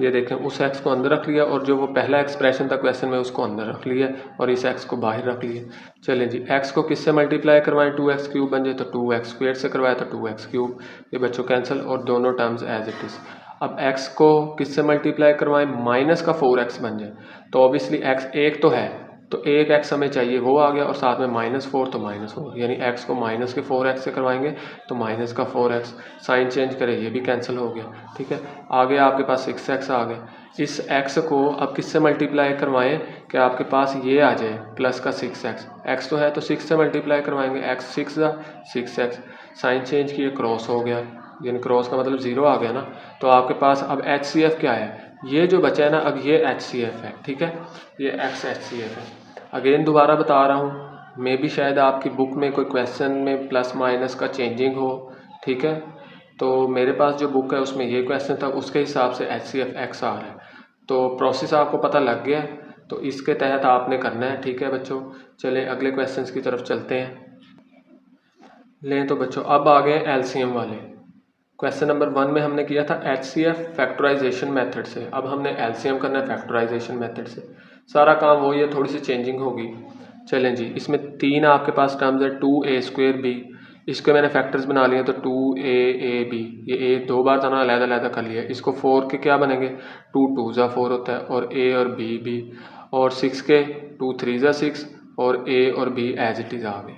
ये देखें, उस x को अंदर रख लिया और जो वो पहला एक्सप्रेशन था क्वेश्चन में उसको अंदर रख लिया और इस x को बाहर रख लिया। चलें जी, x को किससे मल्टीप्लाई करवाएं, 2x³ बन जाए, तो 2x² से करवाएं तो 2x³। ये बच्चों कैंसिल और दोनों टर्म्स एज इट इज़। अब x को किससे मल्टीप्लाई करवाएं, माइनस का 4x बन जाए, तो ऑब्वियसली x एक तो है, तो एक एक्स हमें चाहिए वो आ गया, और साथ में -4 तो -4, यानी एक्स को माइनस के 4x से करवाएंगे तो माइनस का 4x, साइन चेंज करें ये भी कैंसिल हो गया। ठीक है, आगे आपके पास 6x आ गया। इस x को अब किससे मल्टीप्लाई करवाएं कि आपके पास ये आ जाए प्लस का 6x, x तो है तो 6 से मल्टीप्लाई करवाएंगे, x 6 6x, साइन चेंज किए क्रॉस हो गया, यानी क्रॉस का मतलब 0 आ गया ना। तो आपके पास अब HCF क्या है, ये जो बचा है ना अब ये HCF है। ठीक है, ये x HCF है। अगेन दोबारा बता रहा हूँ, मे भी शायद आपकी बुक में कोई क्वेश्चन में प्लस माइनस का चेंजिंग हो। ठीक है, तो मेरे पास जो बुक है उसमें ये क्वेश्चन था, उसके हिसाब से HCF x आ रहा है। तो प्रोसेस आपको पता लग गया है, तो इसके तहत आपने करना है। ठीक है बच्चों, चलें अगले क्वेश्चन की तरफ चलते हैं। लें तो बच्चों अब आ गए LCM वाले। क्वेश्चन नंबर 1 में हमने किया था HCF फैक्टराइजेशन मेथड से, अब हमने LCM करना है फैक्टराइजेशन मेथड से। सारा काम वही है, थोड़ी सी चेंजिंग होगी। चलें जी, इसमें 3 आपके पास टर्म्स है, 2a²b, इसके मैंने फैक्टर्स बना लिए तो 2a b, ये a 2 बार था ना, अलग-अलग कर लिया। इसको 4 के क्या बनेंगे, 2 2 ज़ा 4 होता है, और a और b भी, और 6 के 2 3 ज़ा 6, और a और b एज इट इज़ आ गए।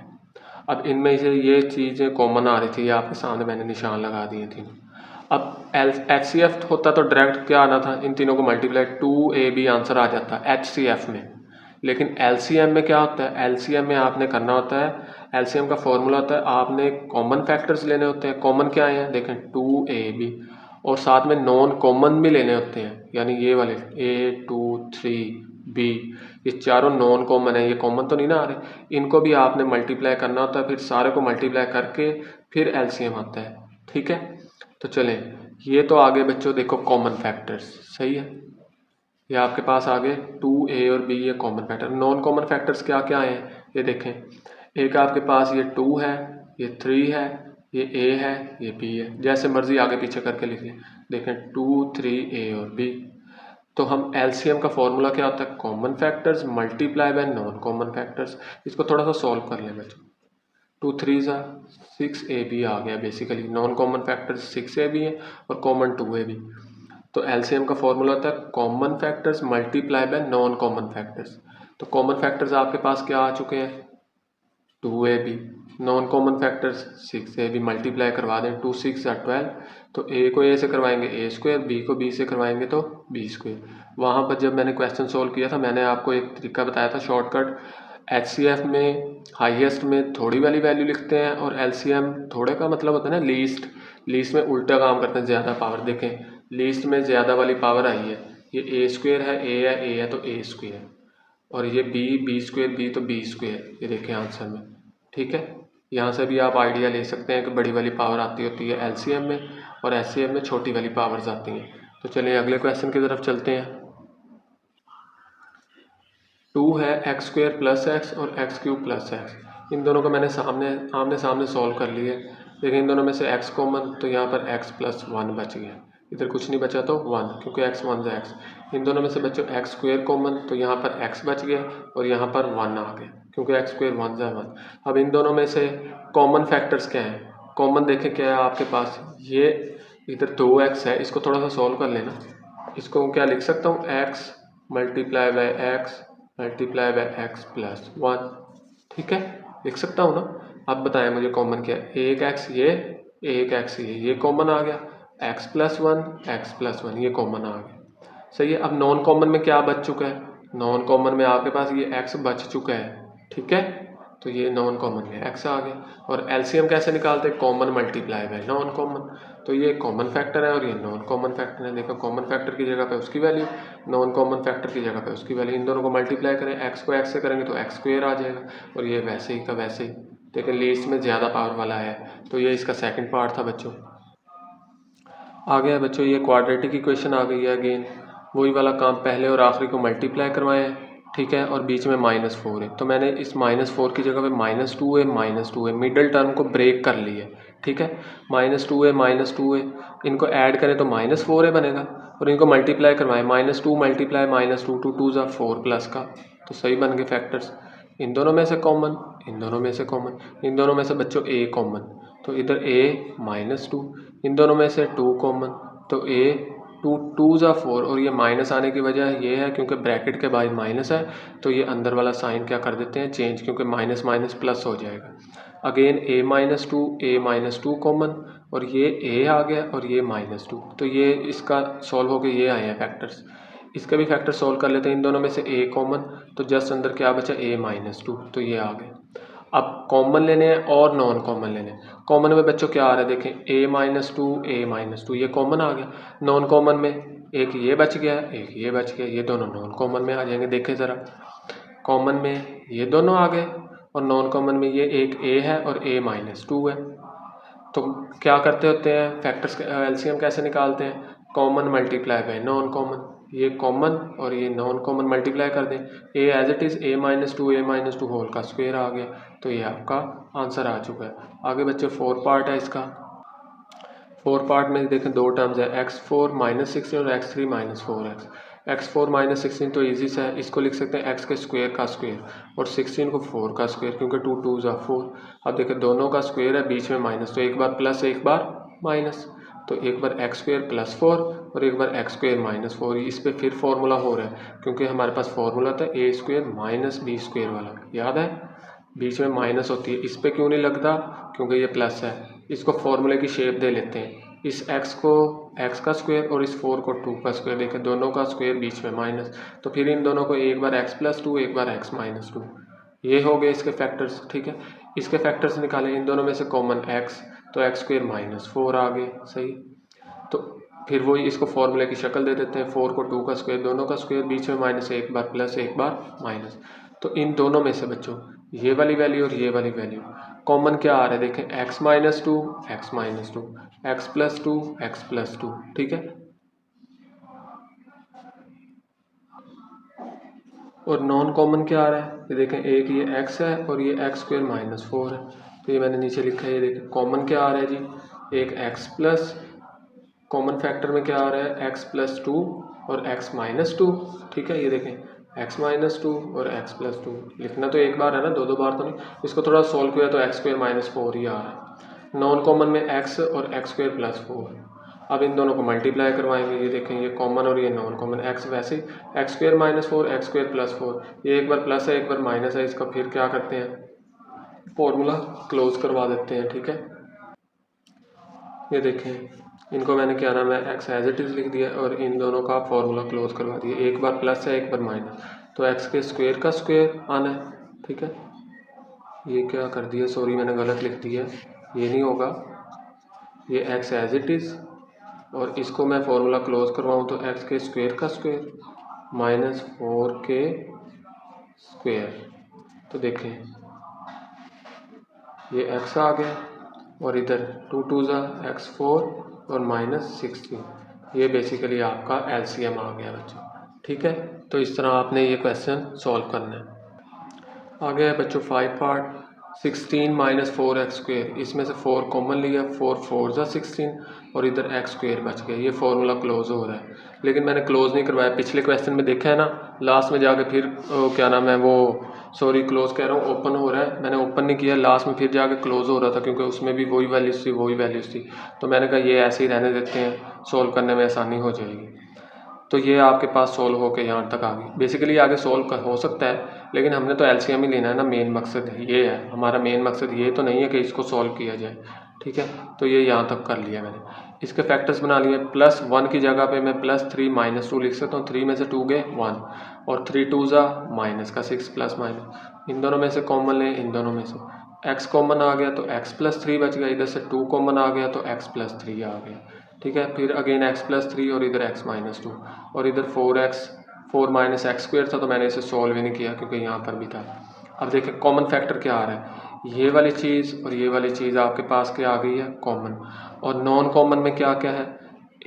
अब इनमें से ये चीज़ें कॉमन आ रही थी, ये आपके सामने मैंने निशान लगा दिए थे। अब HCF होता तो डायरेक्ट क्या आना था, इन तीनों को मल्टीप्लाई 2ab आंसर आ जाता HCF में। लेकिन LCM में क्या होता है, LCM में आपने करना होता है, LCM का फॉर्मूला होता है, आपने कॉमन फैक्टर्स लेने होते हैं। कॉमन क्या है, देखें 2ab, और साथ में नॉन कॉमन भी लेने होते हैं, यानी ये वाले a 2 3 b, ये चारों नॉन कॉमन है, ये कॉमन तो नहीं ना आ रहे, इनको भी आपने मल्टीप्लाई करना होता है, फिर सारे को मल्टीप्लाई करके फिर LCM आता है। ठीक है, तो चलें ये तो आगे बच्चों देखो कॉमन फैक्टर्स, सही है, ये आपके पास आगे 2a और b ये common factor. Non common factors क्या क्या हैं, ये देखें, एक आपके पास ये 2 है, ये 3 है, ये a है, ये b है, जैसे मर्जी आगे पीछे करके लिख लें। देखें 2 3 a और b, तो हम LCM का फॉर्मूला क्या होता है, common factors multiply by non common factors. इसको थोड़ा सा सॉल्व कर लें बच्चों, 2 3 ज़ा 6ab आ गया, basically non common factors 6ab है और कॉमन 2ab। तो LCM का फॉर्मूला होता है common factors multiply by non common factors. तो कॉमन फैक्टर्स आपके पास क्या आ चुके हैं, 2ab, non common factors 6ab, multiply करवा दें, 2 6 ज़ा 12, तो a को a से करवाएंगे a², b को b से करवाएंगे तो b²। वहाँ पर जब मैंने क्वेश्चन सोल्व किया था, मैंने आपको एक तरीका बताया था शॉर्टकट, HCF में हाईएस्ट में थोड़ी वाली वैल्यू लिखते हैं, और LCM थोड़े का मतलब होता है ना लीस्ट, लीस्ट में उल्टा काम करते हैं, ज़्यादा पावर। देखें लीस्ट में ज़्यादा वाली पावर आई है, ये a² है, a है तो a², और ये b² b तो b², ये देखें आंसर में। ठीक है, यहाँ से भी आप आइडिया ले सकते हैं कि बड़ी वाली पावर आती होती है LCM में, और HCF में छोटी वाली पावर्स आती हैं। तो चलिए अगले क्वेश्चन की तरफ चलते हैं। 2 है x² प्लस x और x³ प्लस x, इन दोनों को मैंने आमने सामने सॉल्व कर लिए, लेकिन इन दोनों में से x कॉमन, तो यहाँ पर x + 1 बच गया, इधर कुछ नहीं बचा तो 1, क्योंकि x 1 ज़ा x। इन दोनों में से बच्चों x² कॉमन, तो यहाँ पर x बच गया और यहाँ पर 1 आ गया, क्योंकि x² 1 ज़ा 1। अब इन दोनों में से कॉमन फैक्टर्स क्या हैं, कॉमन देखें क्या है आपके पास, ये इधर 2x है, इसको थोड़ा सा सॉल्व कर लेना। इसको क्या लिख सकता हूँ, x multiply by x multiply by x + 1। ठीक है, लिख सकता हूँ ना। अब बताएं मुझे कॉमन क्या है, एक x ये कॉमन आ गया, x + 1 ये कॉमन आ गया, सही है। अब नॉन कॉमन में क्या बच चुका है, नॉन कॉमन में आपके पास ये x बच चुका है। ठीक है, तो ये नॉन कॉमन में x आ गया। और LCM कैसे निकालते हैं, common multiply by non common, तो ये कॉमन फैक्टर है और ये नॉन कॉमन फैक्टर है। देखो कॉमन फैक्टर की जगह पे उसकी वैल्यू, नॉन कॉमन फैक्टर की जगह पे उसकी वैल्यू, इन दोनों को मल्टीप्लाई करें, x को x से करेंगे तो x² आ जाएगा, और ये वैसे ही का वैसे ही। लेकिन लीस्ट में ज़्यादा पावर वाला है, तो ये इसका सेकंड पार्ट था बच्चों। आ गया बच्चों ये क्वाड्रेटिक इक्वेशन आ गई है, अगेन वही वाला काम, पहले और आखिरी को मल्टीप्लाई करवाएं। ठीक है, और बीच में -4 है, तो मैंने इस -4 की जगह पे -2 है मिडल टर्म को ब्रेक कर लिया। ठीक है, -2 है, इनको ऐड करें तो -4 है बनेगा, और इनको मल्टीप्लाई करवाएं, -2 मल्टीप्लाई -2 2 2 ज़ा 4 प्लस का, तो सही बन गए फैक्टर्स। इन दोनों में से कॉमन, इन दोनों में से कॉमन, इन दोनों में से बच्चों a कॉमन, तो इधर a -2, इन दोनों में से 2 कॉमन, तो a टू ज़ा 4 और ये माइनस आने की वजह ये है क्योंकि ब्रैकेट के बाद माइनस है, तो ये अंदर वाला साइन क्या कर देते हैं चेंज, क्योंकि माइनस माइनस प्लस हो जाएगा। अगेन ए माइनस टू कॉमन, और ये ए आ गया और ये -2, तो ये इसका सॉल्व होकर ये आए हैं फैक्टर्स। इसका भी फैक्टर सॉल्व कर लेते हैं, इन दोनों में से ए कॉमन, तो जस्ट अंदर क्या बचा a-2, तो ये आ गए। अब कॉमन लेने हैं और नॉन कॉमन लेने हैं। कॉमन में बच्चों क्या आ रहा है देखें, a-2 ये कॉमन आ गया। नॉन कॉमन में एक ये बच गया, एक ये बच गया, ये दोनों नॉन कॉमन में आ जाएंगे। देखें ज़रा, कॉमन में ये दोनों आ गए और नॉन कॉमन में ये एक a है और a-2 है। तो क्या करते होते हैं फैक्टर्स, एलसीएम कैसे निकालते हैं, common multiply by non common, ये कॉमन और ये नॉन कॉमन मल्टीप्लाई कर दें, a as it is a-2 whole का स्क्वायर आ गया, तो ये आपका आंसर आ चुका है। आगे बच्चे 4 पार्ट है इसका। 4 पार्ट में देखें दो टर्म्स है, x4 -16 और x3 -4x। x4 -16 तो ईजी सा है, इसको लिख सकते हैं x के स्क्वायर का स्क्वायर, और 16 को 4 का स्क्वायर, क्योंकि 2 2 ज़ा 4। अब देखें दोनों का स्क्वायर है, बीच में माइनस, तो एक बार प्लस एक बार माइनस, तो एक बार x स्क्वायर +4 और एक बार x स्क्वायर -4। इस पर फिर फॉर्मूला हो रहा है, क्योंकि हमारे पास फॉर्मूला था a square minus b square वाला, याद है, बीच में माइनस होती है। इस पर क्यों नहीं लगता, क्योंकि ये प्लस है। इसको फॉर्मूले की शेप दे लेते हैं, इस x को x का स्क्वायर और इस 4 को 2 का स्क्वायर, देखें दोनों का स्क्वायर बीच में माइनस, तो फिर इन दोनों को एक बार x +2 एक बार x -2, ये हो गए इसके फैक्टर्स। ठीक है, इसके फैक्टर्स निकालें, इन दोनों में से कॉमन x, तो x स्क्वायर -4 आ गए, सही। तो फिर वही इसको फॉर्मूले की शक्ल दे देते हैं, 4 को 2 का स्क्वायर, दोनों का स्क्वायर, बीच में माइनस, एक बार प्लस एक बार माइनस। तो इन दोनों में से बच्चों ये वाली वैल्यू और ये वाली वैल्यू कॉमन क्या आ रहा है, देखें x -2 x -2 x +2 x +2, ठीक है। और नॉन कॉमन क्या आ रहा है, ये देखें एक ये x है और ये x स्क्वायर -4 है, तो ये मैंने नीचे लिखा है, ये देखें कॉमन क्या आ रहा है जी, एक x प्लस, कॉमन फैक्टर में क्या आ रहा है x +2 और x -2, ठीक है। ये देखें x -2 और x +2, लिखना तो एक बार है ना, दो बार तो नहीं। इसको थोड़ा सॉल्व किया तो x स्क्वायर -4 ही आ रहा है। नॉन कॉमन में x और x स्क्वायर +4, अब इन दोनों को मल्टीप्लाई करवाएंगे, ये देखें ये कॉमन और ये नॉन कॉमन, x वैसे ही x स्क्वायर -4 x स्क्वायर +4, ये एक बार प्लस है एक बार माइनस है, इसका फिर क्या करते हैं फॉर्मूला क्लोज करवा देते हैं, ठीक है। ये देखें इनको मैंने क्या नाम है x एज इट इज़ लिख दिया और इन दोनों का फॉर्मूला क्लोज करवा दिया, एक बार प्लस है एक बार माइनस, तो x के स्क्वायर का स्क्वायर आना है, ठीक है। ये क्या कर दिया, सॉरी मैंने गलत लिख दिया, ये नहीं होगा, ये x एज इट इज़ और इसको मैं फॉर्मूला क्लोज करवाऊँ तो x के स्क्वायर का स्क्वायर -4 के स्क्वायर, तो देखें ये x आ गया और इधर 2 2 ज़ा x4 और -16, ये बेसिकली आपका एलसीएम आ गया बच्चों, ठीक है। तो इस तरह आपने ये क्वेश्चन सॉल्व करना है। आगे है बच्चों 5 पार्ट, 16 - 4x स्क्वायर, इसमें से 4 कॉमन लिया, 4 4 ज़ा 16 और इधर x स्क्वायर बच गया, ये फॉर्मूला क्लोज हो रहा है, लेकिन मैंने क्लोज नहीं करवाया। पिछले क्वेश्चन में देखा है ना, लास्ट में जाके फिर क्या नाम है वो, सॉरी क्लोज कह रहा हूँ, ओपन हो रहा है, मैंने ओपन नहीं किया, लास्ट में फिर जाके क्लोज हो रहा था, क्योंकि उसमें भी वही वैल्यूज थी, तो मैंने कहा ये ऐसे ही रहने देते हैं, सॉल्व करने में आसानी हो जाएगी। तो ये आपके पास सॉल्व होकर यहाँ तक आ गई। बेसिकली आगे सॉल्व हो सकता है, लेकिन हमने तो एलसीएम ही लेना है ना, मेन मकसद ये है हमारा, मेन मकसद ये तो नहीं है कि इसको सॉल्व किया जाए, ठीक है। तो ये यहाँ तक कर लिया मैंने, इसके फैक्टर्स बना लिए। +1 की जगह पे मैं +3 -2 लिख सकता हूँ, 3 में से 2 गए 1 और 3 2 ज़ा -6 प्लस माइनस, इन दोनों में से कॉमन लें, इन दोनों में से x कॉमन आ गया तो x +3 बच गया, इधर से 2 कॉमन आ गया तो x +3 आ गया, ठीक है। फिर अगेन x +3 और इधर x -2 और इधर 4 माइनस एक्स स्क्वायर था, तो मैंने इसे सॉल्व ही नहीं किया क्योंकि यहाँ पर भी था। अब देखें कॉमन फैक्टर क्या आ रहा है, ये वाली चीज़ और ये वाली चीज़ आपके पास क्या आ गई है कॉमन, और नॉन कॉमन में क्या क्या है,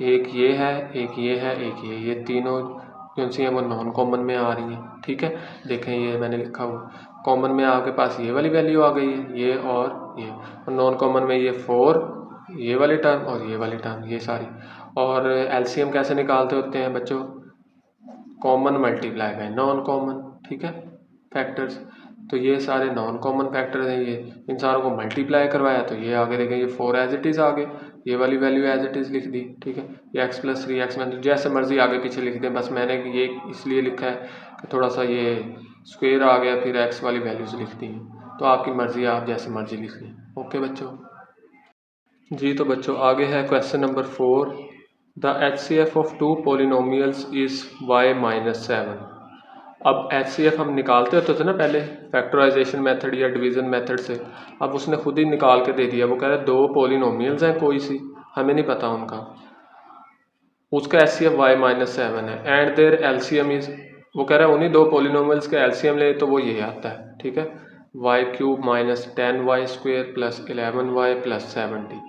एक ये है एक ये है एक ये तीनों जो सी हैं वो नॉन कॉमन में आ रही हैं, ठीक है। देखें ये मैंने लिखा हुआ, कॉमन में आपके पास ये वाली वैल्यू आ गई है, ये और नॉन कॉमन में ये 4, ये वाली टर्म और ये वाली टर्म, ये सारी। और एलसीएम कैसे निकालते होते हैं बच्चों, common multiply by non common, ठीक है, फैक्टर्स। तो ये सारे नॉन कॉमन फैक्टर्स हैं, ये इन सारों को मल्टीप्लाई करवाया तो ये आगे देखें, ये 4 एज इट इज़ आ गए, ये वाली वैल्यू एज इट इज़ लिख दी, ठीक है। ये x + 3x में जैसे मर्जी आगे पीछे लिख दें, बस मैंने ये इसलिए लिखा है कि थोड़ा सा ये स्क्वायर आ गया, फिर x वाली वैल्यूज़ लिख दी, तो आपकी मर्ज़ी, आप जैसे मर्जी लिख लें। ओके बच्चों जी, तो बच्चों आगे है question number 4। The HCF of 2 polynomials is y - 7। अब HCF हम निकालते होते थे ना पहले फैक्टराइजेशन मेथड या डिवीज़न मेथड से, अब उसने खुद ही निकाल के दे दिया। वो कह रहा है 2 पोलिनोमियल्स हैं कोई सी, हमें नहीं पता उनका, उसका HCF y - 7 है एंड देयर LCM इज़, वो कह रहा है उन्हीं 2 पोलिनोमियल्स का LCM ले तो वो ये आता है, ठीक है, y³ - 10y² + 11y + 70।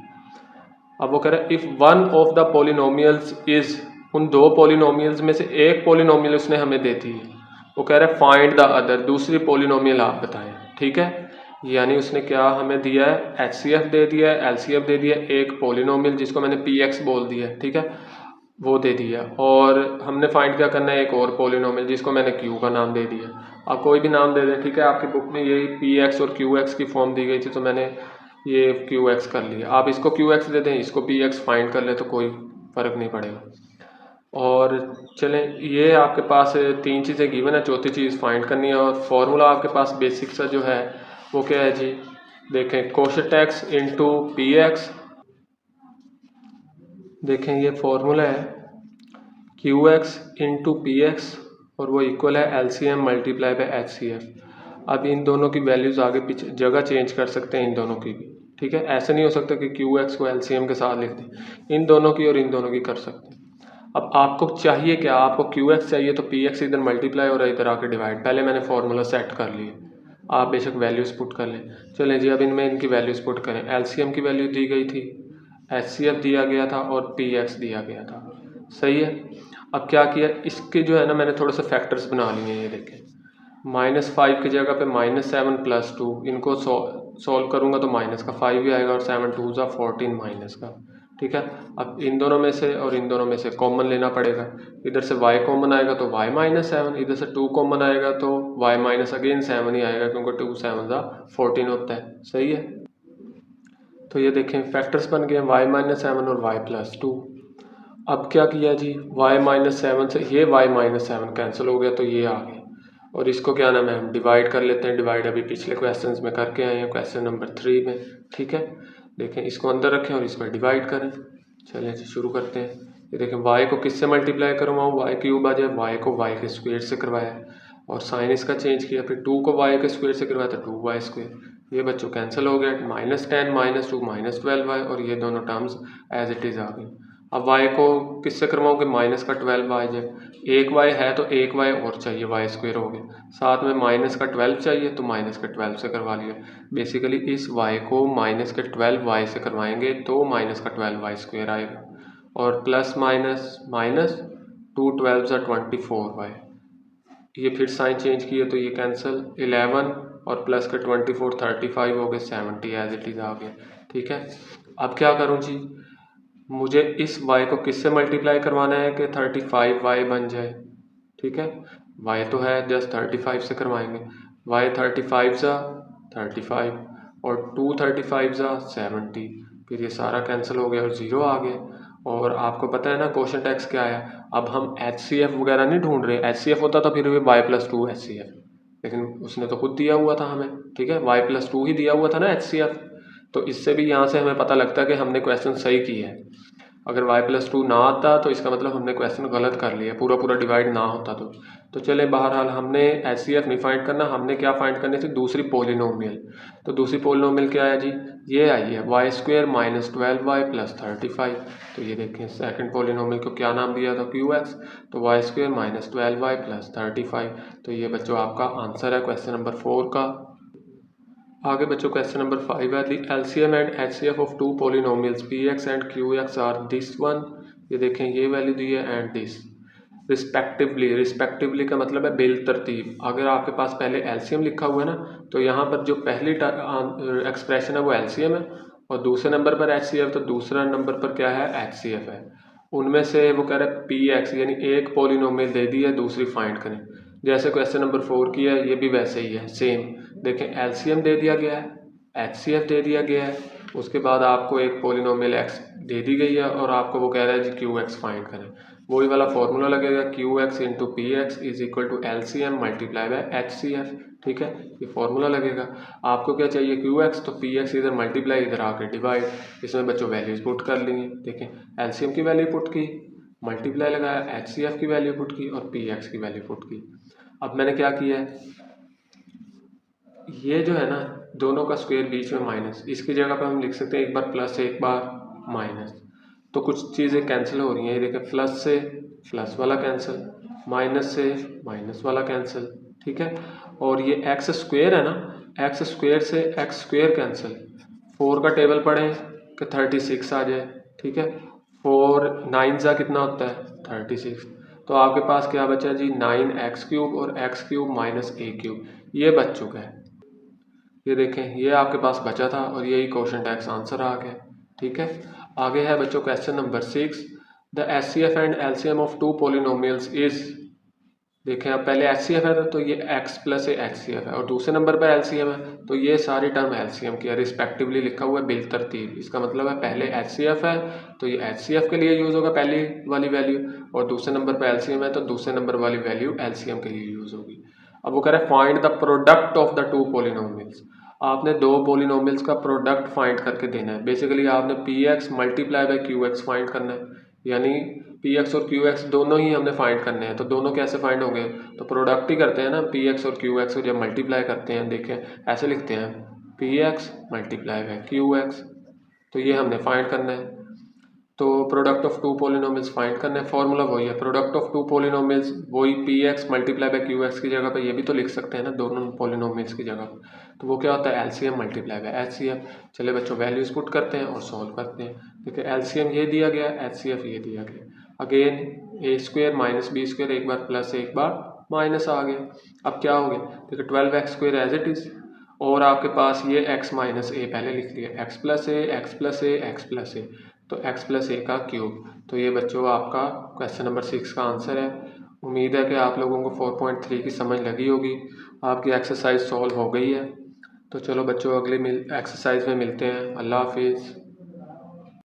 अब वो कह रहा है if one of the polynomials is, उन 2 पोलिनोमियल्स में से एक पोलिनोमियल उसने हमें दे दी है। वो कह रहा है फाइंड द अदर, दूसरी पोलिनोमियल आप बताएं, ठीक है। यानी उसने क्या हमें दिया है, HCF दे दिया है, LCM दे दिया है, एक पोलिनोमियल जिसको मैंने PX बोल दिया है, ठीक है, वो दे दिया, और हमने फाइंड क्या करना है, एक और पोलिनोमियल जिसको मैंने Q का नाम दे दिया। आप कोई भी नाम दे दें, ठीक है। आपकी बुक में यही PX और QX की फॉर्म दी गई थी, तो मैंने ये QX कर लिया। आप इसको QX दे दें, इसको PX फाइंड कर ले, तो कोई फ़र्क नहीं पड़ेगा। और चलें, ये आपके पास 3 चीज़ें गिवन है, चौथी चीज़ फाइंड करनी है। और फार्मूला आपके पास बेसिक सा जो है वो क्या है जी, देखें, कोशेंट x इंटू PX, देखें ये फार्मूला है QX इंटू PX और वो इक्वल है LCM × HCF। अब इन दोनों की वैल्यूज़ आगे पीछे जगह चेंज कर सकते हैं, इन दोनों की भी, ठीक है। ऐसे नहीं हो सकता कि QX को LCM के साथ लिख दें, इन दोनों की और इन दोनों की कर सकते हैं। अब आपको चाहिए क्या, आपको QX चाहिए तो PX इधर मल्टीप्लाई और इधर आके डिवाइड। पहले मैंने फार्मूला सेट कर लिए, आप बेशक वैल्यूज़ पुट कर लें। चलें जी, अब इनमें इनकी वैल्यूज़ पुट करें। LCM की वैल्यू दी गई थी, HCF दिया गया था और PX दिया गया था, सही है। अब क्या किया, इसके जो है ना मैंने थोड़े से फैक्टर्स बना लिए हैं, ये देखें, -5 की जगह पे -7 + 2, इनको सॉल्व करूँगा तो माइनस का 5 ही आएगा और 7 × 2 = 14 माइनस का, ठीक है। अब इन दोनों में से और इन दोनों में से कॉमन लेना पड़ेगा। इधर से y कॉमन आएगा तो y - 7, इधर से 2 कॉमन आएगा तो y - अगेन 7 ही आएगा, क्योंकि 2 7 = 14 होता है, सही है। तो ये देखें फैक्टर्स बन गए y - 7 और y + 2। अब क्या किया जी, y - 7 से ये y - 7 कैंसिल हो गया, तो ये आ गया, और इसको क्या नाम है, हम डिवाइड कर लेते हैं। डिवाइड अभी पिछले क्वेश्चंस में करके आए हैं, क्वेश्चन नंबर 3 में, ठीक है। देखें, इसको अंदर रखें और इस पर डिवाइड करें। चलिए जी शुरू करते हैं। ये देखें, y को किससे मल्टीप्लाई करवाऊँ, y³ आ जाए, y को y के स्क्वायर से करवाया और साइन इसका चेंज किया, फिर 2 को y के स्क्वायर से करवाया तो 2y²। ये बच्चों कैंसिल हो गया, -10 - 2 -12y, और ये दोनों टर्म्स एज इट इज़ आ गई। अब y को किससे करवाओगे, -12y आ जाए, एक y है तो एक y और चाहिए, y² हो गया, साथ में -12 चाहिए तो -12 से करवा लिया। बेसिकली इस y को -12y से करवाएंगे तो -12y² आएगा, और प्लस माइनस माइनस 2 12 = 24y, ये फिर साइन चेंज किए तो ये कैंसिल, 11 और प्लस के 24 35 हो गए, 70 एज इट इज़ आ गया, ठीक है। अब क्या करूँ जी, मुझे इस y को किससे मल्टीप्लाई करवाना है कि 35y बन जाए, ठीक है। y तो है, जस्ट 35 से करवाएंगे, y 35 सा 35 और 2 35 सा 70, फिर ये सारा कैंसिल हो गया और 0 आ गया। और आपको पता है ना कोशेंट x क्या है, अब हम HCF वगैरह नहीं ढूंढ रहे, HCF होता तो फिर भी y + 2 HCF, लेकिन उसने तो खुद दिया हुआ था हमें, ठीक है, y + 2 ही दिया हुआ था ना HCF। तो इससे भी यहाँ से हमें पता लगता है कि हमने क्वेश्चन सही किया है। अगर y + 2 ना आता तो इसका मतलब हमने क्वेश्चन गलत कर लिया, पूरा पूरा डिवाइड ना होता तो चले, बहरहाल हमने HCF नहीं फाइंड करना, हमने क्या फाइंड करनी थी, दूसरी पोलिनोमियल। तो दूसरी पोलिनोमियल क्या है जी, ये आई है y² - 12y + 35। तो ये देखें, सेकंड पोलिनोमियल को क्या नाम दिया था, QX, तो y² - 12y + 35। तो ये बच्चों आपका आंसर है क्वेश्चन नंबर 4 का। आगे बच्चों क्वेश्चन नंबर 5 है, the LCM and HCF of 2 polynomials PX and QX are this one. ये देखें, ये वैल्यू दी है एंड दिस रिस्पेक्टिवली। रिस्पेक्टिवली का मतलब है बिल तरतीब। अगर आपके पास पहले LCM लिखा हुआ है ना, तो यहाँ पर जो पहली एक्सप्रेशन है वो LCM है, और दूसरे नंबर पर HCF, तो दूसरा नंबर पर क्या है, HCF है। उनमें से वो कह रहे हैं PX, यानी एक पोलिनोमियल दे दी है, दूसरी फाइंड करें। जैसे क्वेश्चन नंबर 4 की है, ये भी वैसे ही है, सेम। देखें, LCM दे दिया गया है, HCF दे दिया गया है, उसके बाद आपको एक पोलिनोमियल एक्स दे दी गई है और आपको वो कह रहा है जी क्यू एक्स फाइंड करें। वही वाला फॉर्मूला लगेगा, Q X into P X is equal to L C M multiply by H C F. ठीक है, ये फॉर्मूला लगेगा। आपको क्या चाहिए, क्यू एक्स, तो पी एक्स इधर मल्टीप्लाई, इधर आके डिवाइड। इसमें बच्चों वैल्यूज पुट कर लेंगे। देखें, एल सी एम की वैल्यू पुट की, मल्टीप्लाई लगाया, एच सी एफ की वैल्यू पुट की और पी एक्स की वैल्यू पुट की। अब मैंने क्या किया है, ये जो है ना दोनों का स्क्वायर बीच में माइनस, इसकी जगह पर हम लिख सकते हैं एक बार प्लस एक बार माइनस। तो कुछ चीज़ें कैंसिल हो रही हैं, ये देखें, प्लस से प्लस वाला कैंसिल, माइनस से माइनस वाला कैंसिल। ठीक है, और ये एक्स स्क्वायर है ना, एक्स स्क्वायर से एक्स स्क्वायर कैंसिल। 4 का टेबल पढ़ें कि 36 आ जाए। ठीक है, 4 9 सा कितना होता है 36। तो आपके पास क्या बचा जी, 9x क्यूब और x क्यूब माइनस ए क्यूब, ये बच चुका है। ये देखें, ये आपके पास बचा था और यही क्वेश्चन टैक्स आंसर आ गया। ठीक है, आगे है बच्चों question number 6, the HCF and LCM of two polynomials is. देखें, अब पहले एचसीएफ है तो ये x प्लस ए एचसीएफ है, और दूसरे नंबर पर एलसीएम है तो ये सारी टर्म एलसीएम की है, रिस्पेक्टिवली लिखा हुआ है बिल तरतीब। इसका मतलब है पहले एचसीएफ है तो ये एचसीएफ के लिए यूज़ होगा पहली वाली वैल्यू, और दूसरे नंबर पर एलसीएम है तो दूसरे नंबर वाली वैल्यू एलसीएम के लिए यूज़ होगी। अब वो कह रहा है find the product of the two polynomials. आपने दो पॉलिनोमियल्स का प्रोडक्ट फाइंड करके देना है। बेसिकली आपने P X multiply by Q x find करना है, यानी पी एक्स और क्यू एक्स दोनों ही हमने फाइंड करने हैं। तो दोनों कैसे फाइंड होंगे, तो प्रोडक्ट ही करते हैं ना, पी एक्स और क्यू एक्स को जब मल्टीप्लाई करते हैं, देखें ऐसे लिखते हैं, P X multiply by Q X, तो ये हमने फाइंड करना है। तो product of two polynomials find करना है, फॉर्मूला वही है, प्रोडक्ट ऑफ टू पॉलिनोमियल्स वही P X multiply by Q X की जगह पे ये भी तो लिख सकते हैं ना, दोनों पॉलिनोमियल्स की जगह। तो वो क्या होता है, एलसीएम मल्टीप्लाई बाई एचसीएफ। चले बच्चों, वैल्यूज पुट करते हैं और सॉल्व करते हैं। देखिए, एलसीएम ये दिया गया, एचसीएफ ये दिया गया। अगेन ए स्क्वायर माइनस बी स्क्वायर, एक बार प्लस एक बार माइनस आ गया। अब क्या हो गया, देखिए 12x square as it is, और आपके पास ये x माइनस ए पहले लिख लिया, एक्स प्लस ए एक्स प्लस ए एक्स प्लस ए, तो x प्लस ए का क्यूब। तो ये बच्चों आपका क्वेश्चन नंबर 6 का आंसर है। उम्मीद है कि आप लोगों को 4.3 की समझ लगी होगी, आपकी एक्सरसाइज सॉल्व हो गई है। तो चलो बच्चों, अगले एक्सरसाइज में मिलते हैं। अल्लाह हाफिज़।